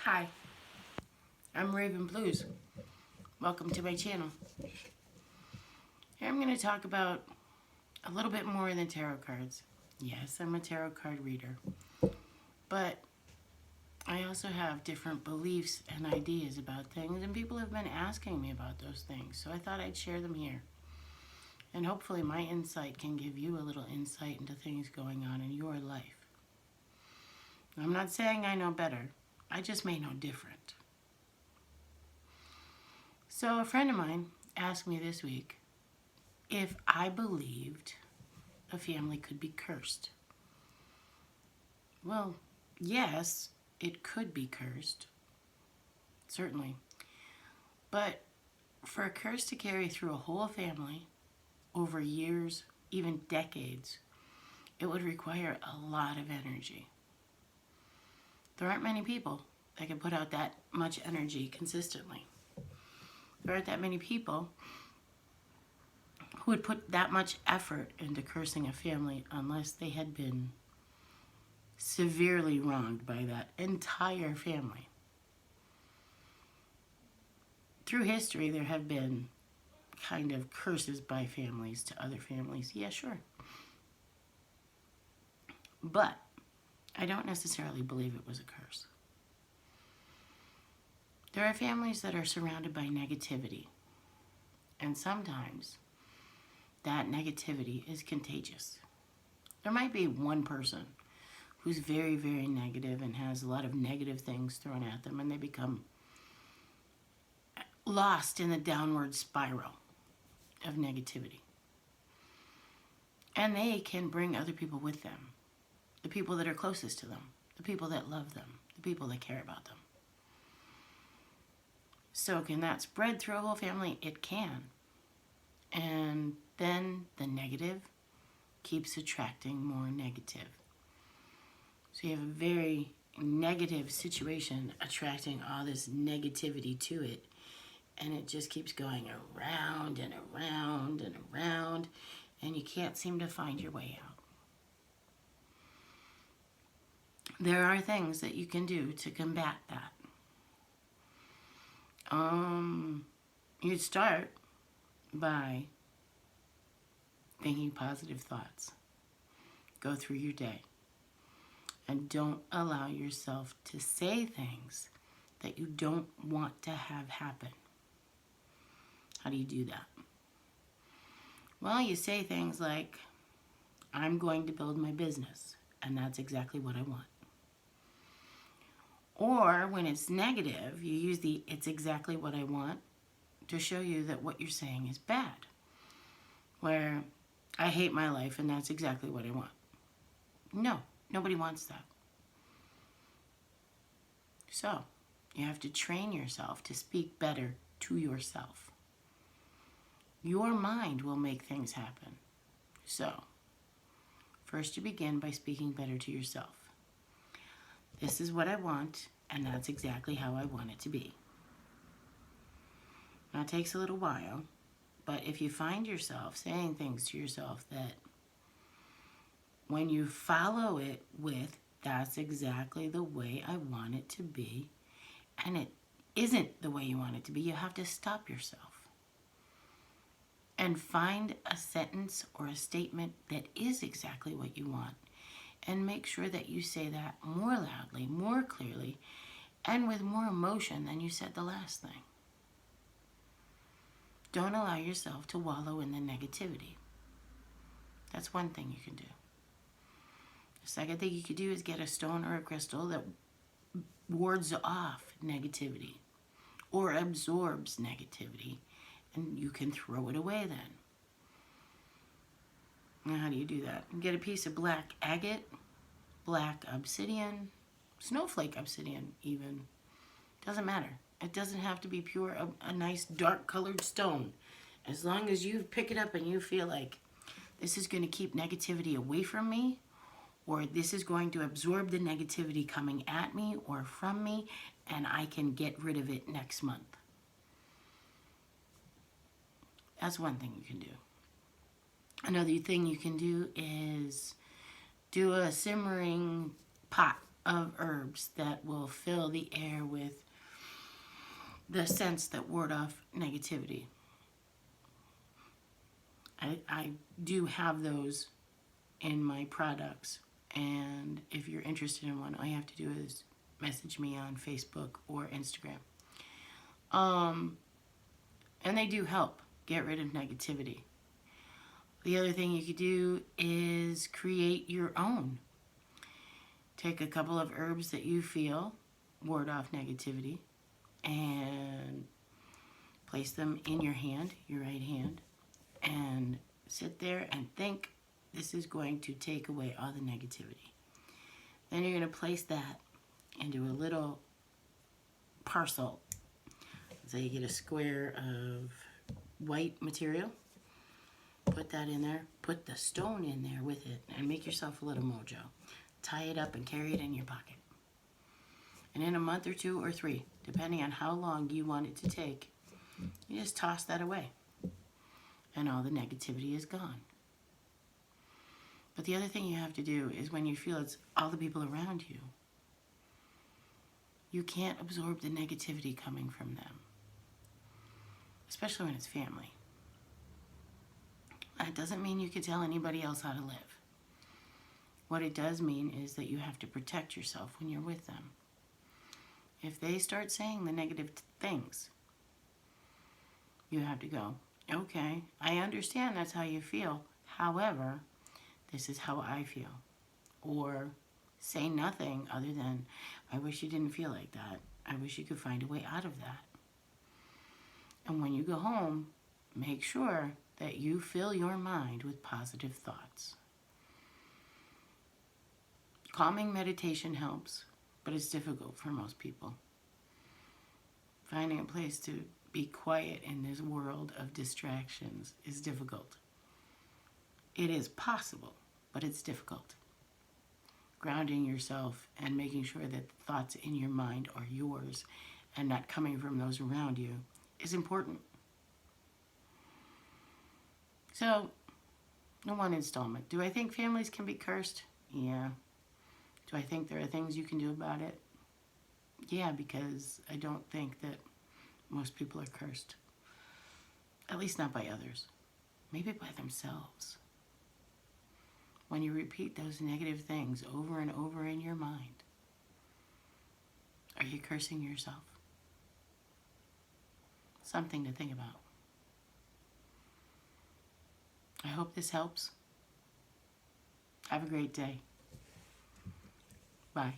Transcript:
Hi, I'm Raven Blues. Welcome to my channel. Here I'm going to talk about a little bit more than tarot cards. Yes, I'm a tarot card reader, but I also have different beliefs and ideas about things, and people have been asking me about those things, so I thought I'd share them here. And hopefully my insight can give you a little insight into things going on in your life. I'm not saying I know better, I just may know different. So a friend of mine asked me this week if I believed a family could be cursed. Well, yes, it could be cursed, certainly. But for a curse to carry through a whole family over years, even decades, it would require a lot of energy. There aren't many people that can put out that much energy consistently. There aren't that many people who would put that much effort into cursing a family unless they had been severely wronged by that entire family. Through history, there have been kind of curses by families to other families. Yeah, sure. But I don't necessarily believe it was a curse. There are families that are surrounded by negativity, and sometimes that negativity is contagious. There might be one person who's very, very negative and has a lot of negative things thrown at them, and they become lost in the downward spiral of negativity. And they can bring other people with them, the people that are closest to them, the people that love them, the people that care about them. So can that spread through a whole family? It can. And then the negative keeps attracting more negative. So you have a very negative situation attracting all this negativity to it. And it just keeps going around and around and around. And you can't seem to find your way out. There are things that you can do to combat that. You'd start by thinking positive thoughts. Go through your day. And don't allow yourself to say things that you don't want to have happen. How do you do that? Well, you say things like, I'm going to build my business, and that's exactly what I want. Or when it's negative, you use the it's exactly what I want to show you that what you're saying is bad. Where I hate my life and that's exactly what I want. No, nobody wants that. So you have to train yourself to speak better to yourself. Your mind will make things happen. So first you begin by speaking better to yourself. This is what I want, and that's exactly how I want it to be. Now it takes a little while, but if you find yourself saying things to yourself that when you follow it with, that's exactly the way I want it to be, and it isn't the way you want it to be, you have to stop yourself and find a sentence or a statement that is exactly what you want. And make sure that you say that more loudly, more clearly, and with more emotion than you said the last thing. Don't allow yourself to wallow in the negativity. That's one thing you can do. The second thing you could do is get a stone or a crystal that wards off negativity or absorbs negativity, and you can throw it away then. Now, how do you do that? Get a piece of black agate, black obsidian, snowflake obsidian even. Doesn't matter. It doesn't have to be pure, a nice dark colored stone. As long as you pick it up and you feel like this is going to keep negativity away from me, or this is going to absorb the negativity coming at me or from me, and I can get rid of it next month. That's one thing you can do. Another thing you can do is do a simmering pot of herbs that will fill the air with the scents that ward off negativity. I do have those in my products, and if you're interested in one, all you have to do is message me on Facebook or Instagram. And they do help get rid of negativity. The other thing you could do is create your own. Take a couple of herbs that you feel ward off negativity and place them in your hand, your right hand, and sit there and think, this is going to take away all the negativity. Then you're going to place that into a little parcel. So you get a square of white material, put that in there, put the stone in there with it, and make yourself a little mojo. Tie it up and carry it in your pocket. And in a month or 2 or 3, depending on how long you want it to take, you just toss that away. And all the negativity is gone. But the other thing you have to do is when you feel it's all the people around you, you can't absorb the negativity coming from them. Especially when it's family. That doesn't mean you can tell anybody else how to live. What it does mean is that you have to protect yourself when you're with them. If they start saying the negative things, you have to go, okay, I understand that's how you feel. However, this is how I feel. Or say nothing other than, I wish you didn't feel like that. I wish you could find a way out of that. And when you go home, make sure that you fill your mind with positive thoughts. Calming meditation helps, but it's difficult for most people. Finding a place to be quiet in this world of distractions is difficult. It is possible, but it's difficult. Grounding yourself and making sure that the thoughts in your mind are yours and not coming from those around you is important. So, the one installment. Do I think families can be cursed? Yeah. Do I think there are things you can do about it? Yeah, because I don't think that most people are cursed. At least not by others. Maybe by themselves. When you repeat those negative things over and over in your mind, are you cursing yourself? Something to think about. I hope this helps. Have a great day. Bye.